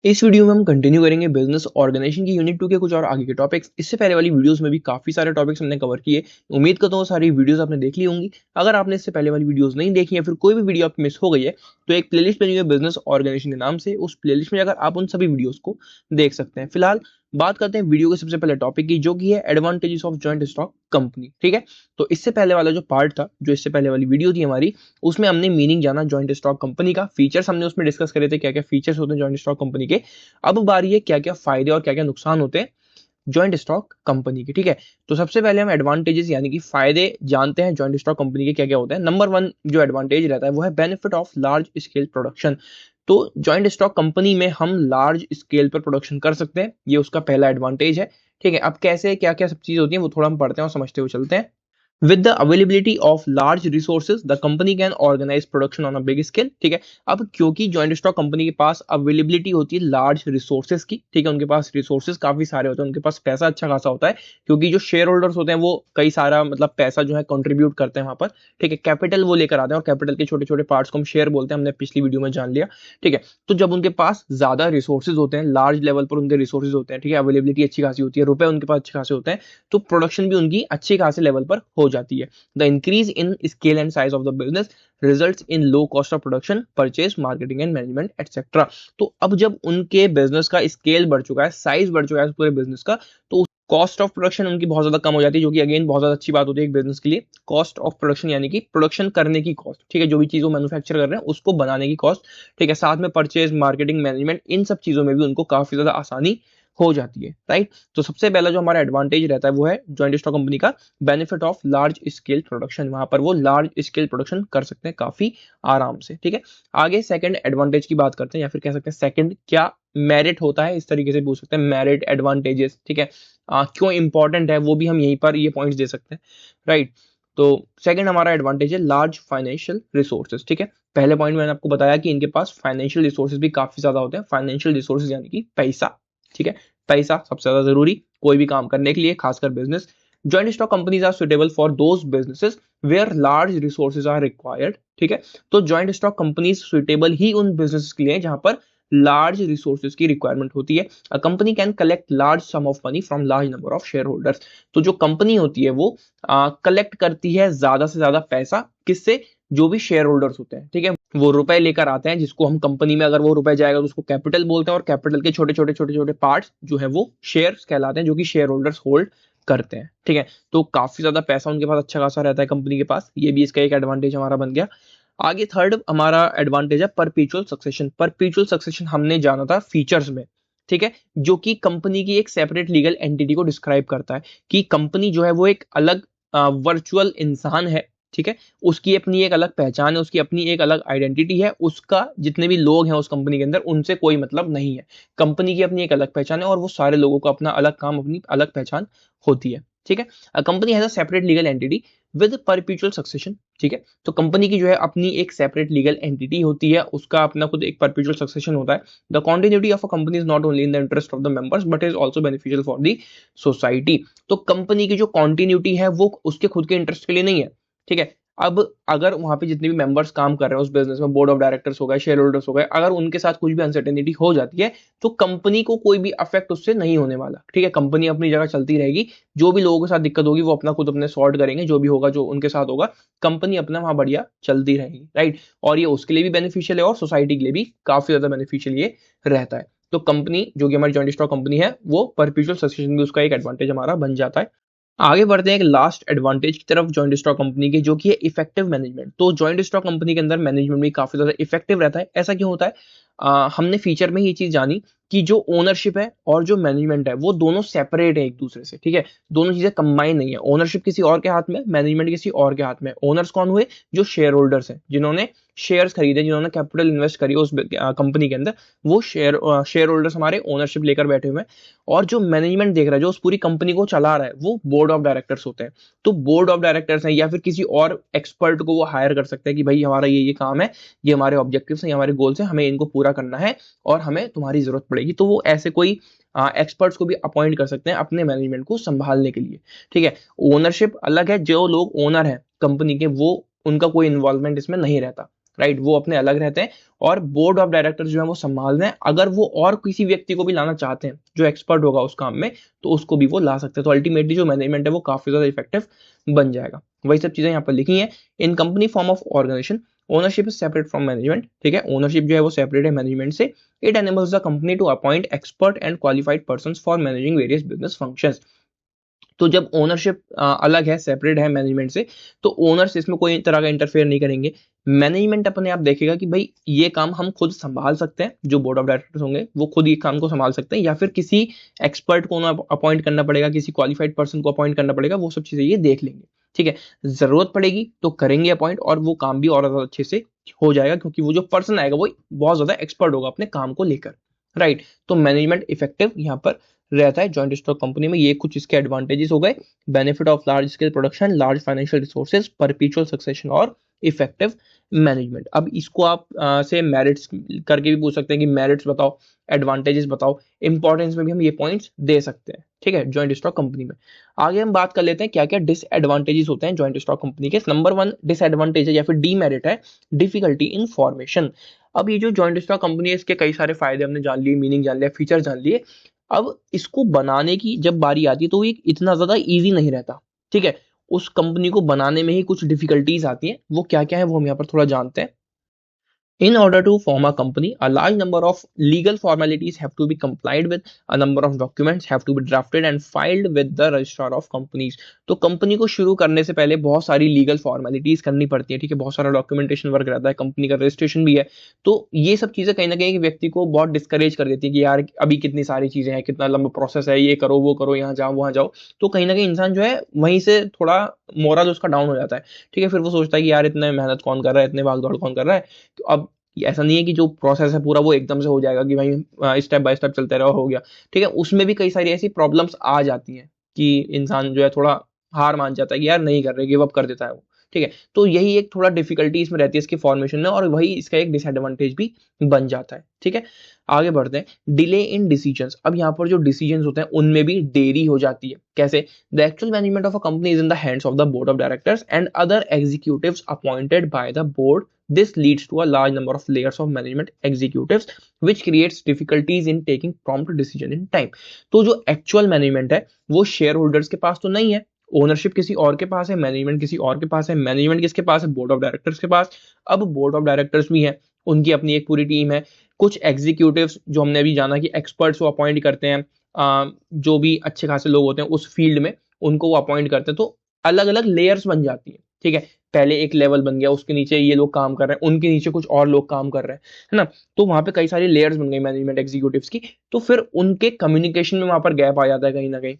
इस वीडियो में हम कंटिन्यू करेंगे बिजनेस ऑर्गेनाइजेशन की यूनिट 2 के कुछ और आगे के टॉपिक्स। इससे पहले वाली वीडियोस में भी काफी सारे टॉपिक्स हमने कवर किए। उम्मीद करता हूँ सारी वीडियोस आपने देख ली होंगी। अगर आपने इससे पहले वाली वीडियोस नहीं देखी है, फिर कोई भी वीडियो आपकी मिस हो गई है, तो एक प्लेलिस्ट बनी हुई है बिजनेस ऑर्गेनाइजेशन के नाम से। उस प्लेलिस्ट में जाकर आप उन सभी वीडियोस को देख सकते हैं। फिलहाल बात करते हैं वीडियो के सबसे पहले टॉपिक की, जो कि है advantages of joint stock company. ठीक है, तो इससे पहले वाला जो पार्ट था, जो इससे पहले वाली वीडियो थी हमारी, उसमें हमने मीनिंग जाना जॉइंट स्टॉक कंपनी का, फीचर्स हमने उसमें डिस्कस करे थे, क्या क्या फीचर्स होते हैं जॉइंट स्टॉक कंपनी के। अब बारी है क्या क्या फायदे और क्या क्या नुकसान होते हैं जॉइंट स्टॉक कंपनी के। ठीक है, तो सबसे पहले हम एडवांटेजेस यानी कि फायदे जानते हैं जॉइंट स्टॉक कंपनी के क्या क्या होते हैं। नंबर 1 जो एडवांटेज रहता है वो है benefit of large scale production. तो जॉइंट स्टॉक कंपनी में हम लार्ज स्केल पर प्रोडक्शन कर सकते हैं, ये उसका पहला एडवांटेज है। ठीक है, अब कैसे क्या क्या सब चीज होती है वो थोड़ा हम पढ़ते हैं और समझते हुए चलते हैं। With the availability of large resources, the company can organize production on a big scale। ठीक है, अब क्योंकि जॉइंट स्टॉक कंपनी के पास अवेलेबिलिटी होती है लार्ज रिसोर्सेज की, ठीक है, उनके पास रिसोर्सेज काफी सारे होते हैं, उनके पास पैसा अच्छा खासा होता है, क्योंकि जो शेयर होल्डर्स होते हैं वो कई सारा मतलब पैसा जो है कंट्रीब्यूट करते हैं वहां पर। ठीक है, कैपिटल वो लेकर आते हैं और कैपिटल के छोटे छोटे पार्ट्स को हम शेयर बोलते हैं, हमने पिछली वीडियो में जान लिया। ठीक है, तो जब उनके पास ज्यादा रिसोर्सेज होते हैं, लार्ज लेवल पर उनके रिसोर्सेज होते हैं, ठीक है, अवेलेबिलिटी अच्छी खासी होती है, रुपए उनके पास अच्छे खासे होते हैं, तो प्रोडक्शन भी उनकी अच्छी खासे लेवल पर हो जाती है। The increase in scale and size of the business results in low cost of production, purchase, marketing and management, etc। तो अब जब उनके बिजनेस का स्केल बढ़ चुका है, साइज बढ़ चुका है पूरे बिजनेस का, तो कॉस्ट ऑफ प्रोडक्शन उनकी बहुत ज्यादा कम हो जाती है, जो कि अगेन बहुत ज्यादा अच्छी बात होती है एक बिजनेस के लिए। कॉस्ट ऑफ प्रोडक्शन यानी कि प्रोडक्शन करने की कॉस्ट, ठीक है, जो भी चीज वो मैन्युफैक्चर कर रहे हैं उसको बनाने की कॉस्ट। ठीक है, साथ में परचेज, मार्केटिंग, मैनेजमेंट, इन सब चीजों में भी उनको काफी ज्यादा आसानी हो जाती है। राइट, तो सबसे पहला जो हमारा एडवांटेज रहता है वो है जॉइंट स्टॉक कंपनी का benefit of large scale production. वहां पर वो लार्ज स्केल प्रोडक्शन कर सकते हैं काफी आराम से। ठीक है, आगे सेकंड एडवांटेज की बात करते हैं, या फिर कह सकते हैं सेकंड क्या मेरिट होता है, इस तरीके से पूछ सकते हैं, मेरिट एडवांटेजेस। ठीक है, क्यों इंपॉर्टेंट है वो भी हम यहीं पर ये पॉइंट्स दे सकते हैं। राइट, तो सेकंड हमारा एडवांटेज है लार्ज फाइनेंशियल रिसोर्सेज। ठीक है, पहले पॉइंट मैंने आपको बताया कि इनके पास फाइनेंशियल रिसोर्सेज भी काफी ज्यादा होते हैं। फाइनेंशियल रिसोर्सेज यानी कि पैसा। ठीक है, पैसा सबसे ज्यादा जरूरी कोई भी काम करने के लिए, खासकर business. Joint stock companies are suitable for those businesses where large resources are required. ठीक है, तो जॉइंट स्टॉक कंपनीज सुटेबल ही उन बिजनेस के लिए जहां पर लार्ज रिसोर्सेज की रिक्वायरमेंट होती है। A company can collect large some of money from large number of share holders. तो जो कंपनी होती है वो कलेक्ट करती है ज्यादा से ज्यादा पैसा, किससे? जो भी शेयर होल्डर्स होते हैं। ठीक है, वो रुपए लेकर आते हैं, जिसको हम कंपनी में अगर वो रुपए जाएगा तो उसको कैपिटल बोलते हैं, और कैपिटल के छोटे छोटे छोटे छोटे पार्ट्स जो है वो शेयर्स कहलाते हैं, जो कि शेयर होल्डर्स होल्ड करते हैं। ठीक है, तो काफी ज्यादा पैसा उनके पास अच्छा खासा रहता है कंपनी के पास, ये भी इसका एक एडवांटेज हमारा बन गया। आगे थर्ड हमारा एडवांटेज है परपीचुअल सक्सेशन। परपीचुअल सक्सेशन हमने जाना था फीचर्स में। ठीक है, जो कि कंपनी की एक सेपरेट लीगल एंटिटी को डिस्क्राइब करता है, कि कंपनी जो है वो एक अलग वर्चुअल इंसान है। ठीक है, उसकी अपनी एक अलग पहचान है, उसकी अपनी एक अलग आइडेंटिटी है, उसका जितने भी लोग हैं उस कंपनी के अंदर उनसे कोई मतलब नहीं है। कंपनी की अपनी एक अलग पहचान है और वो सारे लोगों को अपना अलग काम, अपनी अलग पहचान होती है। ठीक है, company has a separate legal entity with परपीचुअल succession. ठीक है, तो कंपनी की जो है अपनी एक सेपरेट लीगल एंटिटी होती है, उसका अपना खुद एक परपीचुअल सक्सेशन होता है। The continuity of a company is not only in the interest of the members but is also beneficial for the society. तो कंपनी की जो कॉन्टिन्यूटी है वो उसके खुद के इंटरेस्ट के लिए नहीं है। ठीक है, अब अगर वहां पे जितने भी मेंबर्स काम कर रहे हैं उस बिजनेस में, बोर्ड ऑफ डायरेक्टर्स हो गए, शेयर होल्डर्स हो गए, अगर उनके साथ कुछ भी अनसर्टेनिटी हो जाती है तो कंपनी को कोई भी अफेक्ट उससे नहीं होने वाला। ठीक है, कंपनी अपनी जगह चलती रहेगी, जो भी लोगों के साथ दिक्कत होगी वो अपना खुद अपने सॉर्ट करेंगे, जो भी होगा जो उनके साथ होगा, कंपनी अपना वहां बढ़िया चलती रहेगी। राइट, और ये उसके लिए भी बेनिफिशियल है और सोसाइटी के लिए भी काफी ज्यादा बेनिफिशियल ये रहता है। तो कंपनी जो कि हमारी जॉइंट स्टॉक कंपनी है वो परपीचुअल सक्सेशन भी उसका एक एडवांटेज हमारा बन जाता है। आगे बढ़ते हैं एक लास्ट एडवांटेज की तरफ जॉइंट स्टॉक कंपनी के, जो कि है इफेक्टिव मैनेजमेंट। तो जॉइंट स्टॉक कंपनी के अंदर मैनेजमेंट भी काफी ज्यादा इफेक्टिव रहता है। ऐसा क्यों होता है? हमने फीचर में ये चीज जानी कि जो ओनरशिप है और जो मैनेजमेंट है वो दोनों सेपरेट है एक दूसरे से। ठीक है, दोनों चीजें कंबाइन नहीं है। ओनरशिप किसी और के हाथ में, मैनेजमेंट किसी और के हाथ में। ओनर्स कौन हुए? जो शेयर होल्डर्स हैं, जिन्होंने शेयर्स खरीदे, जिन्होंने कैपिटल इन्वेस्ट करी उस कंपनी के अंदर, वो शेयर होल्डर्स हमारे ओनरशिप लेकर बैठे हुए हैं। और जो मैनेजमेंट देख रहा है, जो उस पूरी कंपनी को चला रहा है, वो बोर्ड ऑफ डायरेक्टर्स होते हैं। तो बोर्ड ऑफ डायरेक्टर्स हैं या फिर किसी और एक्सपर्ट को वो हायर कर सकते हैं कि भाई हमारा ये काम है, ये हमारे ऑब्जेक्टिव्स हैं, ये हमारे गोल्स हैं, हमें इनको पूरा करना है और हमें तुम्हारी जरूरत पड़ेगी। तो वो ऐसे कोई एक्सपर्ट्स को भी अपॉइंट कर सकते हैं अपने मैनेजमेंट को संभालने के लिए। ठीक है, ओनरशिप अलग है, जो लोग ओनर हैं कंपनी के वो, उनका कोई इन्वॉल्वमेंट इसमें नहीं रहता। राइट, वो अपने अलग रहते हैं और बोर्ड ऑफ डायरेक्टर्स जो है वो संभाल रहे हैं। अगर वो और किसी व्यक्ति को भी लाना चाहते हैं जो एक्सपर्ट होगा उस काम में, तो उसको भी वो ला सकते हैं। तो अल्टीमेटली जो मैनेजमेंट है वो काफी ज्यादा इफेक्टिव बन जाएगा। वही सब चीजें यहाँ पर लिखी हैं। In company form of organisation ownership is separate from management, ठीक है, ओनरशिप जो है वो सेपरेट है मैनेजमेंट से। It enables the company to appoint expert and qualified persons for managing various business functions. तो जब ओनरशिप अलग है, सेपरेट है मैनेजमेंट से, तो ओनर्स इसमें कोई तरह का इंटरफेयर नहीं करेंगे। मैनेजमेंट अपने आप देखेगा कि भाई ये काम हम खुद संभाल सकते हैं, जो बोर्ड ऑफ डायरेक्टर्स होंगे वो खुद ये काम को संभाल सकते हैं, या फिर किसी एक्सपर्ट को अपॉइंट करना पड़ेगा, किसी क्वालिफाइड पर्सन को अपॉइंट करना पड़ेगा, वो सब चीजें ये देख लेंगे। ठीक है, जरूरत पड़ेगी तो करेंगे अपॉइंट, और वो काम भी और ज्यादा अच्छे से हो जाएगा, क्योंकि वो जो पर्सन आएगा वो बहुत ज्यादा एक्सपर्ट होगा अपने काम को लेकर। राइट, तो मैनेजमेंट इफेक्टिव यहाँ पर रहता है जॉइंट स्टॉक कंपनी में। ये कुछ इसके एडवांटेजेस हो गए। Benefit of large scale production, large financial resources, perpetual succession और इफेक्टिव मैनेजमेंट। अब इसको आप से मेरिट्स करके भी पूछ सकते हैं कि मेरिट्स बताओ, एडवांटेजेस बताओ। इंपॉर्टेंस में भी हम ये पॉइंट्स दे सकते हैं, ठीक है, जॉइंट स्टॉक कंपनी में। आगे हम बात कर लेते हैं क्या क्या डिसएडवांटेजेस होते हैं जॉइंट स्टॉक कंपनी के। नंबर 1 डिसएडवांटेज है या फिर डीमेरिट है, डिफिकल्टी इन फॉर्मेशन। अब ये जो जॉइंट स्टॉक कंपनी है, इसके कई सारे फायदे हमने जान लिए, मीनिंग जान लिया, फीचर जान लिए। अब इसको बनाने की जब बारी आती है तो ये इतना ज्यादा इजी नहीं रहता। ठीक है, उस कंपनी को बनाने में ही कुछ डिफिकल्टीज आती हैं। वो क्या क्या है वो हम यहाँ पर थोड़ा जानते हैं। In order to form a company, a large number of legal formalities have to be complied with. A number of documents have to be drafted and filed with the registrar of companies. तो company को शुरू करने से पहले बहुत सारी legal formalities करनी पड़ती है, ठीक है, बहुत सारा डॉक्यूमेंटेशन वर्क रहता है, कंपनी का रजिस्ट्रेशन भी है। तो ये सब चीजें कहीं ना कहीं व्यक्ति को बहुत डिस्करेज कर देती है कि यार अभी कितनी सारी चीजें हैं, कितना लंबा प्रोसेस है, ये करो वो करो, यहाँ जाओ वहां जाओ। तो कहीं ना कहीं इंसान जो है वहीं से थोड़ा मोरल उसका डाउन हो जाता है। ठीक है, फिर वो सोचता है कि यार इतने मेहनत कौन कर रहा है, इतने भाग दौड़ कौन कर रहा है। तो अब ऐसा नहीं है कि जो प्रोसेस है पूरा वो एकदम से हो जाएगा कि भाई स्टेप बाय स्टेप चलते रहो हो गया। ठीक है, उसमें भी कई सारी ऐसी प्रॉब्लम्स आ जाती हैं कि इंसान जो है थोड़ा हार मान जाता है कि यार नहीं कर रहे, गिव अप कर देता है वो। ठीक है, तो यही एक थोड़ा डिफिकल्टी इसमें रहती है इसके फॉर्मेशन में, और वही इसका एक डिसएडवांटेज भी बन जाता है। ठीक है, आगे बढ़ते हैं। Delay in decisions. अब यहाँ पर जो डिसीजंस होते हैं उनमें भी देरी हो जाती है। कैसे? The actual management of a company is in the hands of the board of directors and other executives appointed by the board. This leads to a large number of layers of management executives, which creates difficulties in taking prompt decision in time. तो जो actual management है वो share holders के पास तो नहीं है, ownership किसी और के पास है, मैनेजमेंट किसी और के पास है। मैनेजमेंट किसके पास है? बोर्ड ऑफ डायरेक्टर्स के पास। अब बोर्ड ऑफ डायरेक्टर्स भी है, उनकी अपनी एक पूरी टीम है। कुछ एग्जीक्यूटिव्स जो हमने अभी जाना कि एक्सपर्ट्स वो अपॉइंट करते हैं, जो भी अच्छे खासे लोग होते हैं उस फील्ड में उनको वो अपॉइंट करते हैं। तो अलग अलग लेयर्स बन जाती है। ठीक है, पहले एक लेवल बन गया, उसके नीचे ये लोग काम कर रहे हैं, उनके नीचे कुछ और लोग काम कर रहे हैं, है ना। तो वहां पे कई सारी लेयर्स बन गई मैनेजमेंट एग्जीक्यूटिव्स की। तो फिर उनके कम्युनिकेशन में वहां पर गैप आ जाता है कहीं ना कहीं।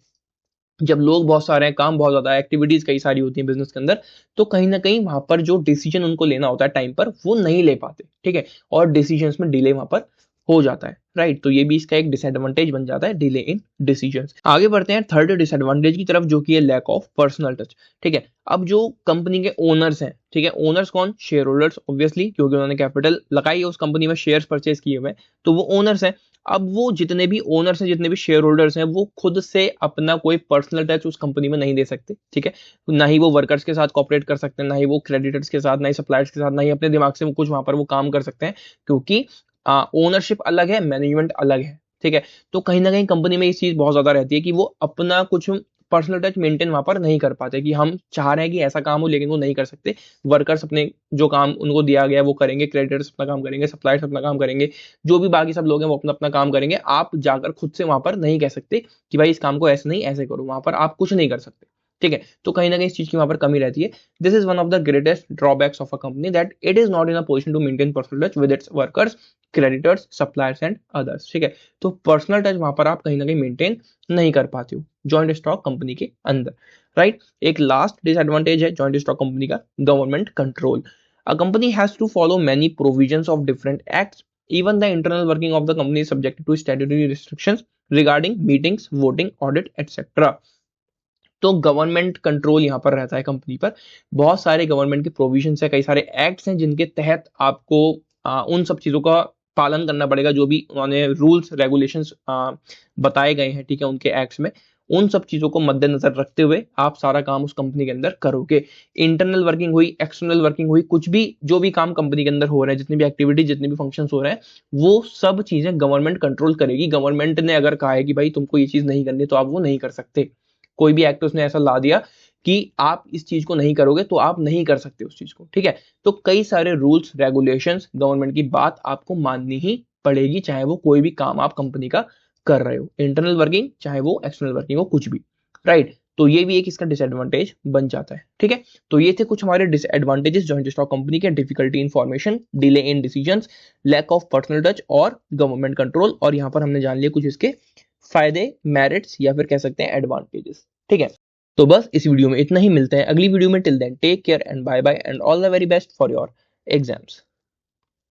जब लोग बहुत सारे हैं, काम बहुत ज्यादा है, एक्टिविटीज कई सारी होती है बिजनेस के अंदर, तो कहीं ना कहीं वहां पर जो डिसीजन उनको लेना होता है टाइम पर वो नहीं ले पाते। ठीक है, और डिसीजन में डिले वहां पर हो जाता है। राइट, तो ये भी इसका एक डिसएडवांटेज बन जाता है, डिले इन डिसीजंस। आगे बढ़ते हैं थर्ड डिसएडवांटेज की तरफ, जो कि है लैक ऑफ पर्सनल टच। ठीक है, अब जो कंपनी के ओनर्स हैं, ठीक है, ओनर्स कौन? शेयर होल्डर्स ऑब्वियसली, क्योंकि उन्होंने कैपिटल लगाई है उस कंपनी में, शेयर्स परचेज किए हुए हैं, तो वो ओनर्स हैं। अब वो जितने भी ओनर्स हैं, जितने भी शेयर होल्डर्स हैं, वो खुद से अपना कोई पर्सनल टच उस कंपनी में नहीं दे सकते। ठीक है, ना ही वो वर्कर्स के साथ कॉपरेट कर सकते हैं, ना ही वो क्रेडिटर्स के साथ, ना ही सप्लायर्स के साथ, ना ही अपने दिमाग से वो कुछ वहां पर वो काम कर सकते हैं, क्योंकि ओनरशिप अलग है, मैनेजमेंट अलग है। ठीक है, तो कहीं ना कहीं कंपनी में इस चीज बहुत ज्यादा रहती है कि वो अपना कुछ पर्सनल टच मेंटेन वहां पर नहीं कर पाते, कि हम चाह रहे हैं कि ऐसा काम हो लेकिन वो नहीं कर सकते। वर्कर्स अपने जो काम उनको दिया गया है वो करेंगे, क्रेडिटर्स अपना काम करेंगे, सप्लायर्स अपना काम करेंगे, जो भी बाकी सब लोग हैं वो अपना अपना काम करेंगे। आप जाकर खुद से वहां पर नहीं कह सकते कि भाई इस काम को ऐसे नहीं ऐसे करो, वहां पर आप कुछ नहीं कर सकते। ठीक है, तो कहीं ना कहीं इस चीज की वहां पर कमी रहती है। This is one of the greatest drawbacks of a company, that it is not in a position to maintain personal touch with its workers, creditors, suppliers and others. ठीक है, तो पर्सनल टच वहां पर आप कहीं ना कहीं मेंटेन नहीं कर पाते हो जॉइंट स्टॉक कंपनी के अंदर। राइट, एक लास्ट डिसएडवांटेज है जॉइंट स्टॉक कंपनी का, government control. A company has to follow many provisions of different acts, even the internal working of the company is subjected to statutory restrictions regarding meetings, voting, audit, etc. तो government control यहाँ पर रहता है company पर। बहुत सारे government के provisions है, कई सारे एक्ट्स हैं जिनके तहत आपको उन सब चीजों का पालन करना पड़ेगा, जो भी उन्होंने रूल्स रेगुलेशंस बताए गए हैं, ठीक है, उनके एक्ट्स में उन सब चीजों को मद्देनजर रखते हुए आप सारा काम उस कंपनी के अंदर करोगे। इंटरनल वर्किंग हुई, एक्सटर्नल वर्किंग हुई, कुछ भी जो भी काम कंपनी के अंदर हो रहा है, जितनी भी एक्टिविटी, जितने भी फंक्शंस हो रहे हैं, वो सब चीजें गवर्नमेंट कंट्रोल करेगी। गवर्नमेंट ने अगर कहा है कि भाई तुमको ये चीज नहीं करनी तो आप वो नहीं कर सकते। कोई भी एक्ट उसने ऐसा ला दिया कि आप इस चीज को नहीं करोगे तो आप नहीं कर सकते उस चीज को, ठीक है। तो कई सारे रूल्स रेगुलेशंस, गवर्नमेंट की बात आपको माननी ही पड़ेगी, चाहे वो कोई भी काम आप कंपनी का कर रहे हो, इंटरनल वर्किंग चाहे वो एक्सटर्नल वर्किंग हो, कुछ भी, राइट। तो ये भी एक इसका डिसएडवांटेज बन जाता है, ठीक है। तो ये थे कुछ हमारे डिसएडवांटेजेस जॉइंट स्टॉक कंपनी के। Difficulty in formation, delay in decisions, lack of personal touch और गवर्नमेंट कंट्रोल। और यहां पर हमने जान लिया कुछ इसके फायदे, मेरिट्स या फिर कह सकते हैं एडवांटेजेस, ठीक है। तो बस इस वीडियो में इतना ही, मिलते हैं अगली वीडियो में। Till then take care and bye bye and all the very best for your exams.